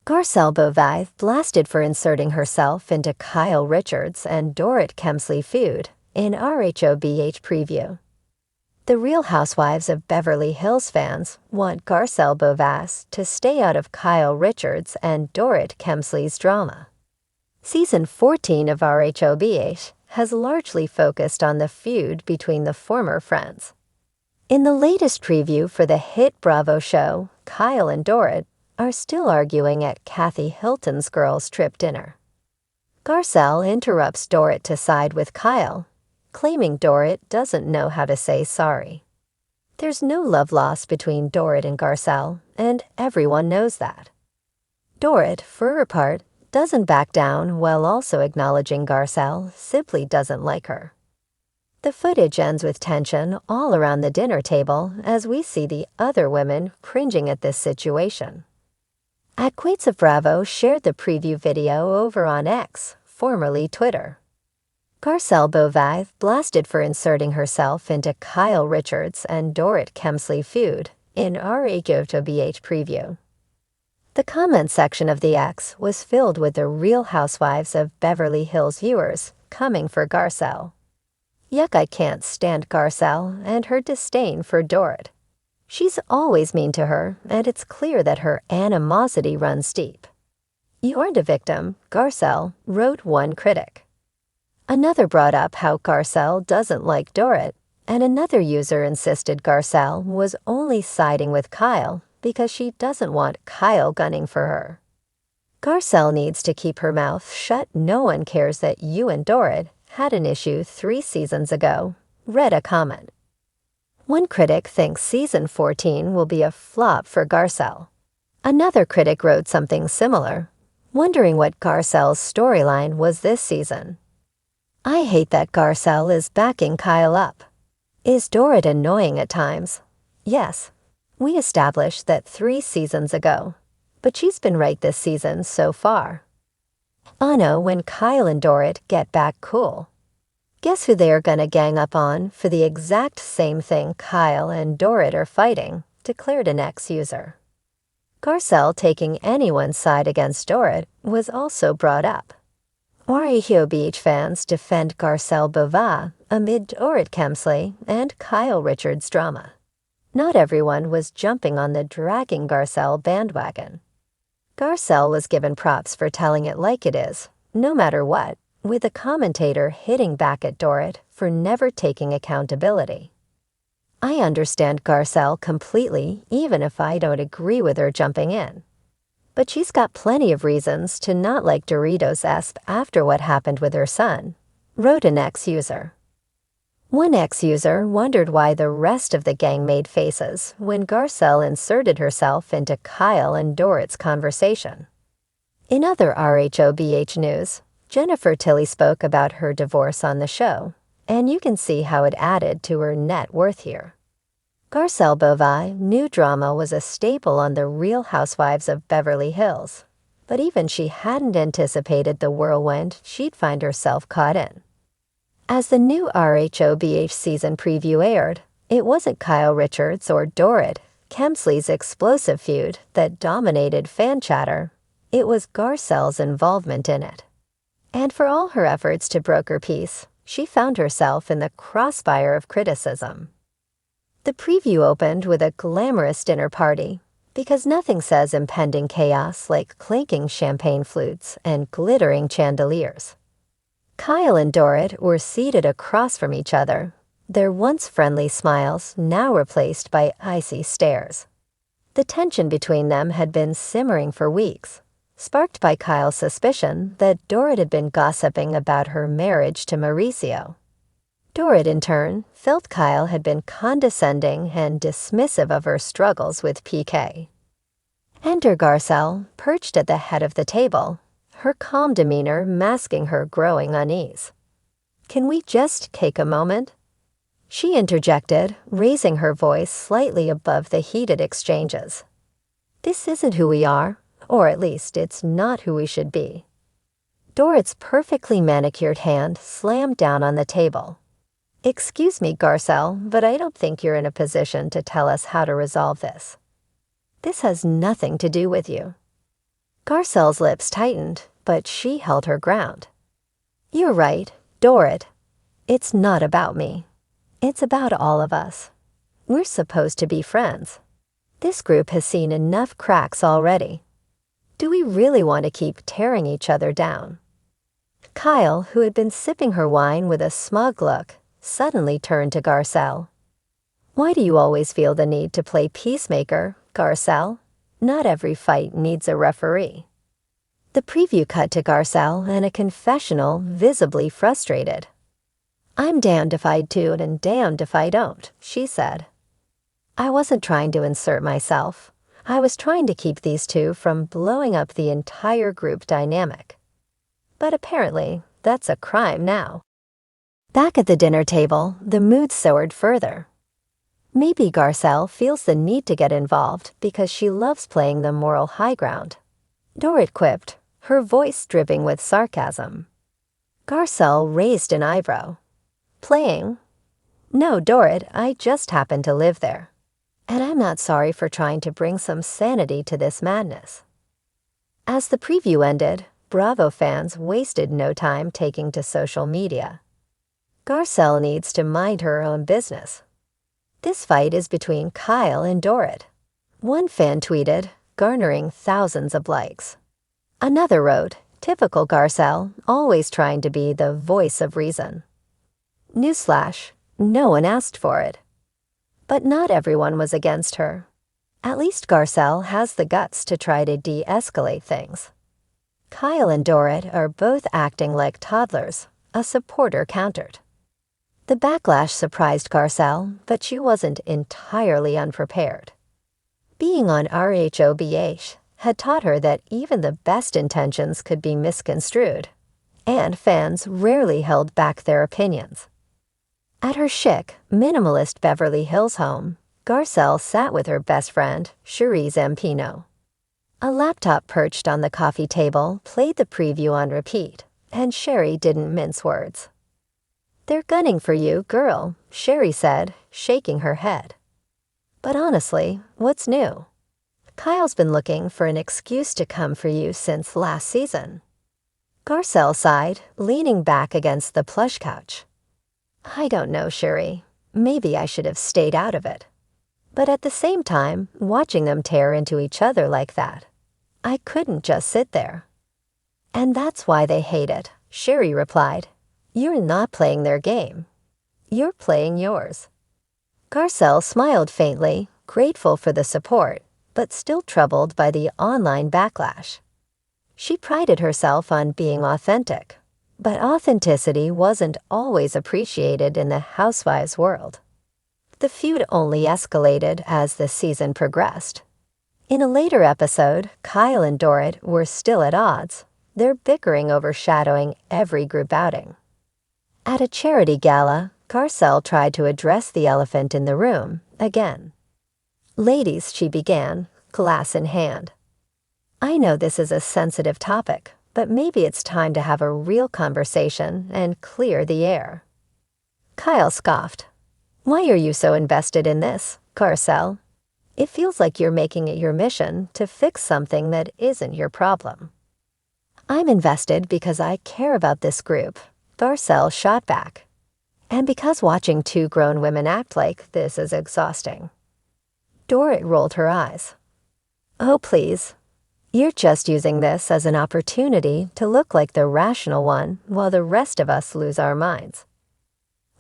Garcelle Beauvais blasted for inserting herself into Kyle Richards and Dorit Kemsley feud in RHOBH preview. The Real Housewives of Beverly Hills fans want Garcelle Beauvais to stay out of Kyle Richards and Dorit Kemsley's drama. Season 14 of RHOBH has largely focused on the feud between the former friends. In the latest preview for the hit Bravo show, Kyle and Dorit are still arguing at Kathy Hilton's girls' trip dinner. Garcelle interrupts Dorit to side with Kyle, claiming Dorit doesn't know how to say sorry. There's no love lost between Dorit and Garcelle, and everyone knows that. Dorit, for her part, doesn't back down while also acknowledging Garcelle simply doesn't like her. The footage ends with tension all around the dinner table as we see the other women cringing at this situation. At Queens of Bravo shared the preview video over on X, formerly Twitter. Garcelle Beauvais blasted for inserting herself into Kyle Richards and Dorit Kemsley feud in RHOBH preview. The comment section of the X was filled with the Real Housewives of Beverly Hills viewers coming for Garcelle. Yuck, I can't stand Garcelle and her disdain for Dorit. She's always mean to her, and it's clear that her animosity runs deep. You aren't a victim, Garcelle, wrote one critic. Another brought up how Garcelle doesn't like Dorit, and another user insisted Garcelle was only siding with Kyle because she doesn't want Kyle gunning for her. Garcelle needs to keep her mouth shut. No one cares that you and Dorit had an issue 3 seasons ago, read a comment. One critic thinks season 14 will be a flop for Garcelle. Another critic wrote something similar, wondering what Garcelle's storyline was this season. I hate that Garcelle is backing Kyle up. Is Dorit annoying at times? Yes. We established that 3 seasons ago, but she's been right this season so far. Oh no, when Kyle and Dorit get back cool. Guess who they are gonna gang up on for the exact same thing Kyle and Dorit are fighting, declared an X user. Garcelle taking anyone's side against Dorit was also brought up. RHOBH fans defend Garcelle Beauvais amid Dorit Kemsley and Kyle Richards' drama. Not everyone was jumping on the dragging Garcelle bandwagon. Garcelle was given props for telling it like it is, no matter what, with a commentator hitting back at Dorit for never taking accountability. I understand Garcelle completely, even if I don't agree with her jumping in. But she's got plenty of reasons to not like Doritos Esp after what happened with her son, wrote an X user. One X user wondered why the rest of the gang made faces when Garcelle inserted herself into Kyle and Dorit's conversation. In other RHOBH news, Jennifer Tilly spoke about her divorce on the show, and you can see how it added to her net worth here. Garcelle Beauvais knew drama was a staple on the Real Housewives of Beverly Hills, but even she hadn't anticipated the whirlwind she'd find herself caught in. As the new RHOBH season preview aired, it wasn't Kyle Richards or Dorit Kemsley's explosive feud that dominated fan chatter. It was Garcelle's involvement in it. And for all her efforts to broker peace, she found herself in the crossfire of criticism. The preview opened with a glamorous dinner party, because nothing says impending chaos like clinking champagne flutes and glittering chandeliers. Kyle and Dorit were seated across from each other, their once friendly smiles now replaced by icy stares. The tension between them had been simmering for weeks, sparked by Kyle's suspicion that Dorit had been gossiping about her marriage to Mauricio. Dorit, in turn, felt Kyle had been condescending and dismissive of her struggles with PK. Enter Garcelle, perched at the head of the table, her calm demeanor masking her growing unease. Can we just take a moment? She interjected, raising her voice slightly above the heated exchanges. This isn't who we are, or at least it's not who we should be. Dorit's perfectly manicured hand slammed down on the table. Excuse me, Garcelle, but I don't think you're in a position to tell us how to resolve this. This has nothing to do with you. Garcelle's lips tightened, but she held her ground. You're right, Dorit. It's not about me. It's about all of us. We're supposed to be friends. This group has seen enough cracks already. Do we really want to keep tearing each other down? Kyle, who had been sipping her wine with a smug look, suddenly turned to Garcelle. Why do you always feel the need to play peacemaker, Garcelle? Not every fight needs a referee. The preview cut to Garcelle and a confessional visibly frustrated. I'm damned if I do and damned if I don't, she said. I wasn't trying to insert myself. I was trying to keep these two from blowing up the entire group dynamic. But apparently, that's a crime now. Back at the dinner table, the mood soared further. Maybe Garcelle feels the need to get involved because she loves playing the moral high ground. Dorit quipped, her voice dripping with sarcasm. Garcelle raised an eyebrow. Playing? No, Dorit, I just happen to live there. And I'm not sorry for trying to bring some sanity to this madness. As the preview ended, Bravo fans wasted no time taking to social media. Garcelle needs to mind her own business. This fight is between Kyle and Dorit. One fan tweeted, garnering thousands of likes. Another wrote, typical Garcelle, always trying to be the voice of reason. Newsflash, no one asked for it. But not everyone was against her. At least Garcelle has the guts to try to de-escalate things. Kyle and Dorit are both acting like toddlers, a supporter countered. The backlash surprised Garcelle, but she wasn't entirely unprepared. Being on RHOBH had taught her that even the best intentions could be misconstrued, and fans rarely held back their opinions. At her chic, minimalist Beverly Hills home, Garcelle sat with her best friend, Cherie Zampino. A laptop perched on the coffee table played the preview on repeat, and Cherie didn't mince words. They're gunning for you, girl, Cherie said, shaking her head. But honestly, what's new? Kyle's been looking for an excuse to come for you since last season. Garcelle sighed, leaning back against the plush couch. I don't know, Cherie. Maybe I should have stayed out of it. But at the same time, watching them tear into each other like that, I couldn't just sit there. And that's why they hate it, Cherie replied. You're not playing their game. You're playing yours. Garcelle smiled faintly, grateful for the support, but still troubled by the online backlash. She prided herself on being authentic, but authenticity wasn't always appreciated in the Housewives world. The feud only escalated as the season progressed. In a later episode, Kyle and Dorit were still at odds, their bickering overshadowing every group outing. At a charity gala, Garcelle tried to address the elephant in the room again. Ladies, she began, glass in hand. I know this is a sensitive topic, but maybe it's time to have a real conversation and clear the air. Kyle scoffed. Why are you so invested in this, Garcelle? It feels like you're making it your mission to fix something that isn't your problem. I'm invested because I care about this group, Garcelle shot back. And because watching two grown women act like this is exhausting. Dorit rolled her eyes. Oh, please. You're just using this as an opportunity to look like the rational one while the rest of us lose our minds.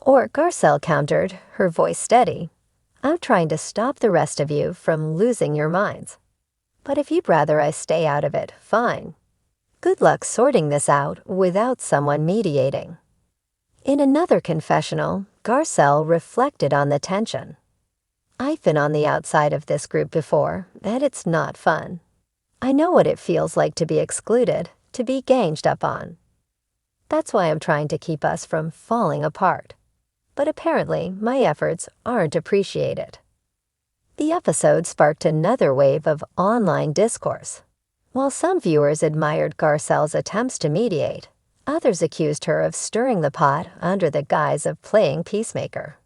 Or Garcelle countered, her voice steady. I'm trying to stop the rest of you from losing your minds. But if you'd rather I stay out of it, fine. Good luck sorting this out without someone mediating. In another confessional, Garcelle reflected on the tension. I've been on the outside of this group before, and it's not fun. I know what it feels like to be excluded, to be ganged up on. That's why I'm trying to keep us from falling apart. But apparently, my efforts aren't appreciated. The episode sparked another wave of online discourse. While some viewers admired Garcelle's attempts to mediate, others accused her of stirring the pot under the guise of playing peacemaker.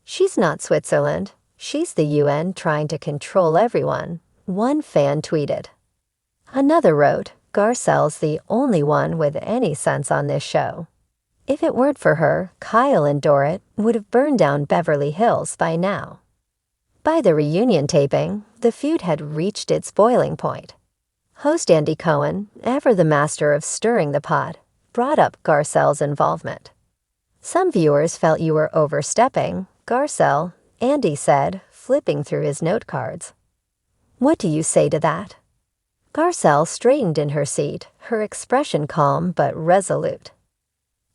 She's not Switzerland. She's the UN trying to control everyone, one fan tweeted. Another wrote, Garcelle's the only one with any sense on this show. If it weren't for her, Kyle and Dorit would have burned down Beverly Hills by now. By the reunion taping, the feud had reached its boiling point. Host Andy Cohen, ever the master of stirring the pot, brought up Garcelle's involvement. Some viewers felt you were overstepping, Garcelle, Andy said, flipping through his note cards. What do you say to that? Garcelle straightened in her seat, her expression calm but resolute.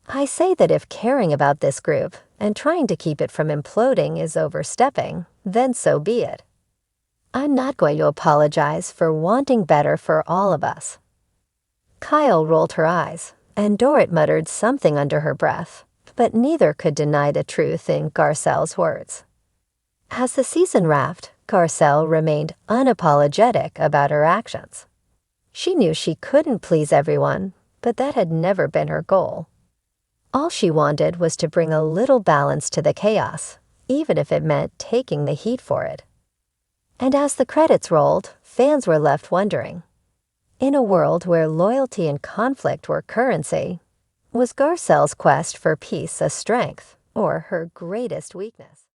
I say that if caring about this group and trying to keep it from imploding is overstepping, then so be it. I'm not going to apologize for wanting better for all of us. Kyle rolled her eyes, and Dorit muttered something under her breath, but neither could deny the truth in Garcelle's words. As the season wrapped, Garcelle remained unapologetic about her actions. She knew she couldn't please everyone, but that had never been her goal. All she wanted was to bring a little balance to the chaos, even if it meant taking the heat for it. And as the credits rolled, fans were left wondering. In a world where loyalty and conflict were currency, was Garcelle's quest for peace a strength or her greatest weakness?